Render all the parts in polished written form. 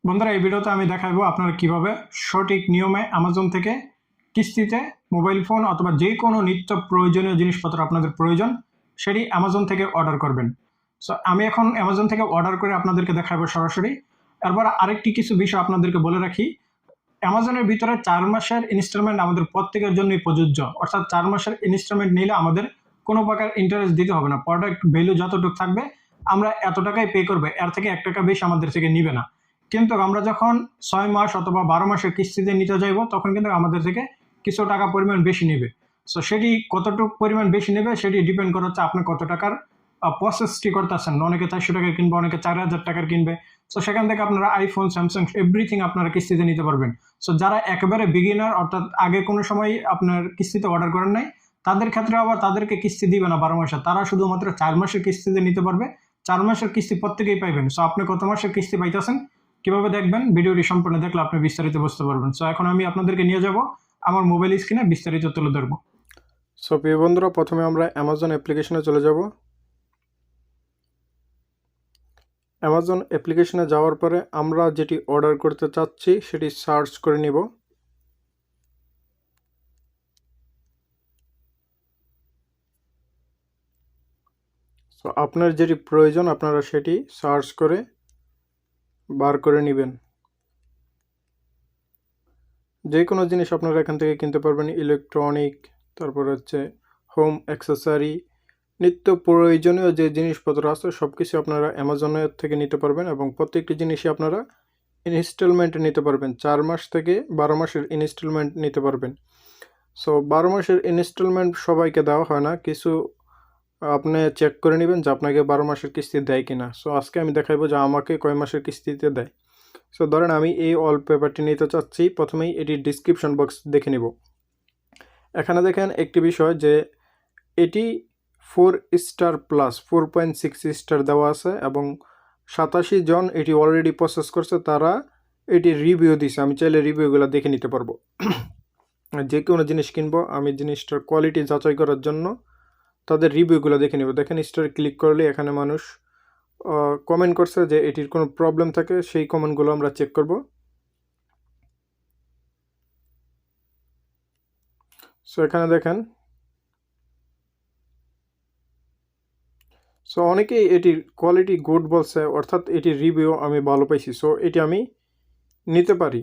বন্ধুরা, এই ভিডিওতে আমি দেখাবো আপনারা কিভাবে সঠিক নিয়মে অ্যামাজন থেকে কিস্তিতে মোবাইল ফোন অথবা যে কোনো নিত্য প্রয়োজনীয় জিনিসপত্র আপনাদের প্রয়োজন সেটি অ্যামাজন থেকে অর্ডার করবেন। সো আমি এখন অ্যামাজন থেকে অর্ডার করে আপনাদেরকে দেখাবো সরাসরি। এরপর আরেকটি কিছু বিষয় আপনাদেরকে বলে রাখি, অ্যামাজনের ভিতরে 4 মাসের ইনস্টলমেন্ট আমাদের প্রত্যেকের জন্যই প্রযোজ্য। অর্থাৎ 4 মাসের ইনস্টলমেন্ট নিলে আমাদের কোনো প্রকার ইন্টারেস্ট দিতে হবে না। প্রোডাক্ট ভ্যালু যতটুকু থাকবে আমরা এত টাকাই পে করবে, এর থেকে 1 টাকা বেশি আমাদের থেকে নিবে না। কিন্তু আমরা যখন 6 মাস অথবা 12 মাসের কিস্তিতে নিতে যাইব তখন কিন্তু আমাদের থেকে কিছু টাকা পরিমাণ বেশি নেবে। সো সেটি কতটুকু পরিমাণ বেশি নেবে সেটি ডিপেন্ড করে হচ্ছে আপনি কত টাকার প্রসেসটি করতেছেন। অনেকে 400 টাকার কিনবে, অনেকে 4000 টাকার কিনবে। সো সেখান থেকে আপনারা আইফোন, স্যামসাং এভরিথিং আপনারা কিস্তিতে নিতে পারবেন। সো যারা একেবারে বিগিনার অর্থাৎ আগে কোনো সময় আপনার কিস্তিতে অর্ডার করেন নাই তাদের ক্ষেত্রে আবার তাদেরকে কিস্তি দিবে না 12 মাসে, তারা শুধুমাত্র 4 মাসের কিস্তিতে নিতে পারবে। 4 মাসের কিস্তি প্রত্যেকেই পাইবেন। সো আপনি কত মাসের কিস্তি পাইতেছেন কিভাবে দেখবেন, ভিডিওটি সম্পূর্ণ দেখলে আপনি বিস্তারিত বুঝতে পারবেন। সো এখন আমি আপনাদেরকে নিয়ে যাব আমার মোবাইল স্ক্রিনে বিস্তারিত তুলে ধরবো। সো প্রিয় বন্ধুরা, প্রথমে আমরা অ্যামাজন অ্যাপ্লিকেশনে চলে যাব। অ্যামাজন অ্যাপ্লিকেশনে যাওয়ার পরে আমরা যেটি অর্ডার করতে চাচ্ছি সেটি সার্চ করে নিব। সো আপনার যেটি প্রয়োজন আপনারা সেটি সার্চ করে বার করে নেবেন। যে কোনো জিনিস আপনারা এখান থেকে কিনতে পারবেন, ইলেকট্রনিক, তারপর হচ্ছে হোম অ্যাক্সেসরি, নিত্য প্রয়োজনীয় যে জিনিসপত্র আছে সব কিছু আপনারা অ্যামাজনের থেকে নিতে পারবেন এবং প্রত্যেকটি জিনিসই আপনারা ইনস্টলমেন্ট নিতে পারবেন। 4 মাস থেকে 12 মাসের ইনস্টলমেন্ট নিতে পারবেন। সো 12 মাসের ইনস্টলমেন্ট সবাইকে দেওয়া হয় না, কিছু আপনি চেক করে নেবেন যে আপনাকে 12 মাসের কিস্তি দেয় কিনা। সো আজকে আমি দেখাবো যে আমাকে কয় মাসের কিস্তিতে দেয়। সো ধরেন আমি এই ওয়ালপেপারটি নিতে চাচ্ছি, প্রথমেই এটি ডিসক্রিপশন বক্স দেখে নিব। এখানে দেখেন একটি বিষয় যে এটি 4 স্টার প্লাস 4.6 স্টার দেওয়া আছে এবং 87 জন এটি অলরেডি প্রসেস করছে, তারা এটি রিভিউ দিছে। আমি চাইলে রিভিউগুলো দেখে নিতে পারবো। যে কোনো জিনিস কিনবো আমি জিনিসটার কোয়ালিটি যাচাই করার জন্য তাদের রিভিউগুলো দেখে নেব। দেখেন স্টারে ক্লিক করলে এখানে মানুষ কমেন্ট করছে যে এটির কোনো প্রবলেম থাকে, সেই কমেন্টগুলো আমরা চেক করব। সো এখানে দেখেন, সো অনেকেই এটির কোয়ালিটি গুড বলছে, অর্থাৎ এটির রিভিউ আমি ভালো পাইছি। সো এটি আমি নিতে পারি,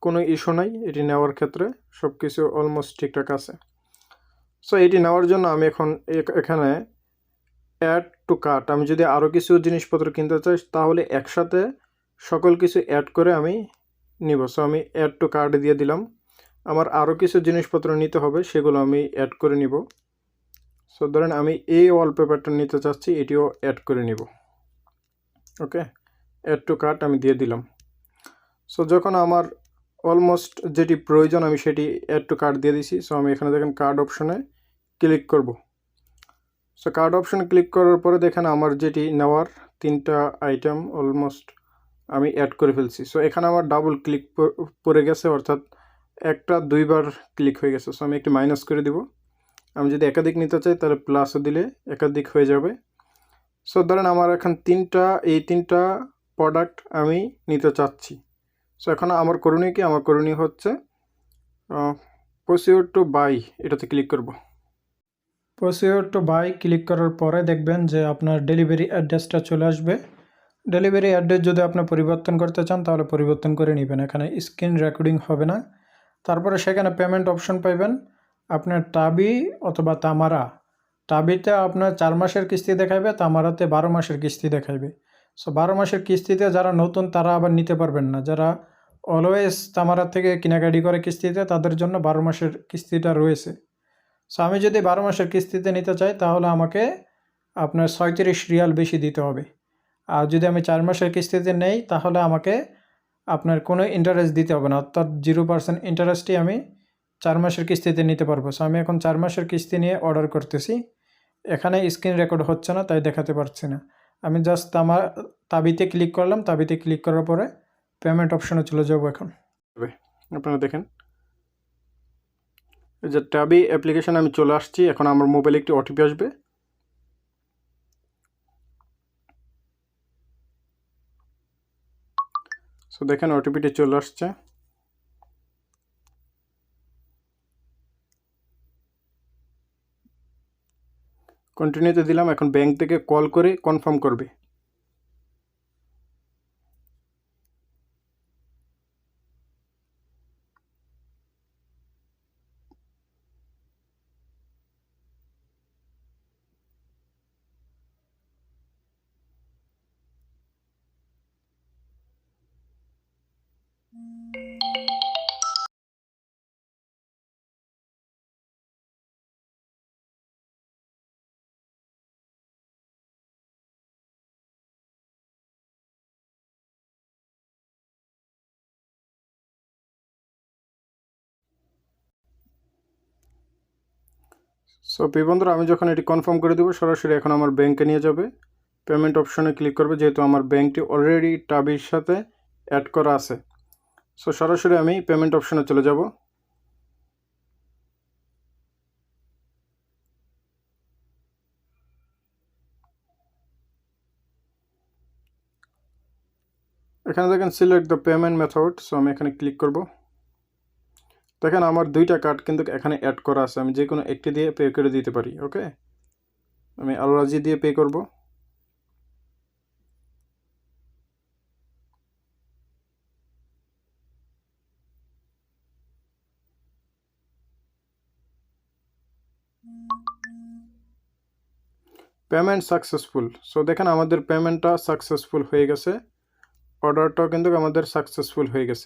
কোনো ইস্যু নাই। এটি নেওয়ার ক্ষেত্রে সব কিছু অলমোস্ট ঠিকঠাক আছে। সো এটি নেওয়ার জন্য আমি এখন এখানে অ্যাড টু কার্ট, আমি যদি আরও কিছু জিনিসপত্র কিনতে চাই তাহলে একসাথে সকল কিছু অ্যাড করে আমি নিব। সো আমি অ্যাড টু কার্ট দিয়ে দিলাম। আমার আরও কিছু জিনিসপত্র নিতে হবে, সেগুলো আমি অ্যাড করে নিব। সো ধরেন আমি এই ওয়ালপেপারটা নিতে চাচ্ছি, এটিও অ্যাড করে নিব। ওকে, অ্যাড টু কার্ট আমি দিয়ে দিলাম। সো যখন আমার অলমোস্ট যেটি প্রয়োজন আমি সেটি অ্যাড টু কার্ট দিয়ে দিছি। সো আমি এখানে দেখেন কার্ড অপশনে ক্লিক করব। সো কার্ড অপশনে ক্লিক করার পরে দেখেন আমার যেটি নেওয়ার 3টা আইটেম অলমোস্ট আমি অ্যাড করে ফেলছি। সো এখানে আমার ডাবল ক্লিক পড়ে গেছে, অর্থাৎ একটা 2বার ক্লিক হয়ে গেছে। সো আমি একটি মাইনাস করে দিব। আমি যদি একাধিক নিতে চাই তাহলে প্লাসও দিলে একাধিক হয়ে যাবে। সো ধরেন আমার এখন এই তিনটা প্রোডাক্ট আমি নিতে চাচ্ছি। সো এখন আমার করণীয় কি? আমার করণীয় হচ্ছে প্রসিওর টু বাই, এটাতে ক্লিক করব। প্রসিওর টু বাই ক্লিক করার পরে দেখবেন যে আপনার ডেলিভারি অ্যাড্রেসটা চলে আসবে। ডেলিভারি অ্যাড্রেস যদি আপনি পরিবর্তন করতে চান তাহলে পরিবর্তন করে নেবেন, এখানে স্ক্রিন রেকর্ডিং হবে না। তারপরে সেখানে পেমেন্ট অপশন পাইবেন, আপনার টাবি অথবা তামারা। টাবিতে আপনার 4 মাসের কিস্তি দেখাবে, তামারাতে 12 মাসের কিস্তি দেখাবে। সো 12 মাসের কিস্তিতে যারা নতুন তারা আবার নিতে পারবেন না, যারা অলওয়েজ তামারা থেকে কেনাকাটি করে কিস্তিতে তাদের জন্য 12 মাসের কিস্তিটা রয়েছে। সো আমি যদি 12 মাসের কিস্তিতে নিতে চাই তাহলে আমাকে আপনার 36 রিয়াল বেশি দিতে হবে। আর যদি আমি 4 মাসের কিস্তিতে নেই তাহলে আমাকে আপনার কোনো ইন্টারেস্ট দিতে হবে না, অর্থাৎ 0% ইন্টারেস্টই আমি 4 মাসের কিস্তিতে নিতে পারবো। সো আমি এখন 4 মাসের কিস্তি নিয়ে অর্ডার করতেছি। এখানে স্ক্রিন রেকর্ড হচ্ছে না তাই দেখাতে পারছি না। আমি জাস্ট তাবিতে ক্লিক করলাম, তাবিতে ক্লিক করার পরে পেমেন্ট অপশনে চলে যাব। এখন আপনারা দেখেন এই যে টাবি অ্যাপ্লিকেশন আমি চলে আসছি। এখন আমার মোবাইলে একটি ওটিপি আসবে। সো সো দেখেন ওটিপিটি চলে আসছে। কন্টিনিউতে দিলাম। এখন ব্যাংক থেকে কল করে কনফার্ম করবে। সো প্রিয় বন্ধুরা, আমি যখন এটি কনফার্ম করে দেবো সরাসরি এখন আমার ব্যাংকে নিয়ে যাবে। পেমেন্ট অপশনে ক্লিক করবে, যেহেতু আমার ব্যাংকটি অলরেডি টাবির সাথে অ্যাড করা আছে। সো সরাসরি আমি পেমেন্ট অপশনে চলে যাব। এখানে দেখেন select the payment method. So আমি এখানে ক্লিক করব। দেখেন আমার দুইটা কার্ড কিন্তু এখানে অ্যাড করা আছে, আমি যে কোনো একটি দিয়ে পে করে দিতে পারি। ওকে, আমি আল রাজি দিয়ে পে করব। Payment successful. সো দেখেন আমাদের পেমেন্টটা সাকসেসফুল হয়ে গেছে, অর্ডারটাও কিন্তু আমাদের সাকসেসফুল হয়ে গেছে।